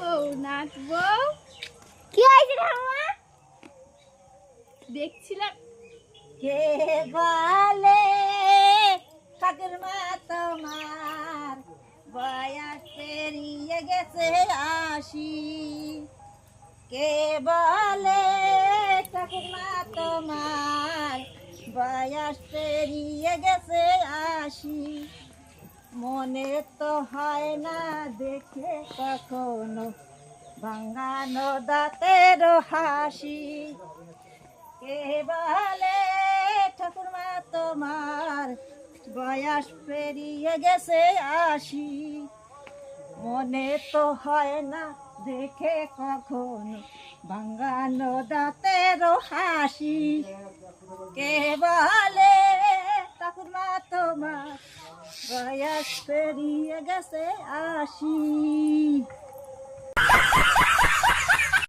ও নাচবো। কি হয়েছে ঠাকুমা? দেখছিলাম। কে বলে ঠাকুরমা তোমার বয়স পেরিয়ে গেছে 80? কে বলে ঠাকুরমা তোমার বয়স পেরিয়ে গেছে 80? মনে তো হয় না দেখে কখনো ভাঙানো দাঁতের হাসি। কে বলে ঠাকুরমা তোমার বয়স পেরিয়ে গেছে 80? মনে তো হয় না দেখে কখনো ভাঙানো দাঁতের হাসি। কে বলে ঠাকুরমা তোমার বয়স পেরিয়ে গেছে 80?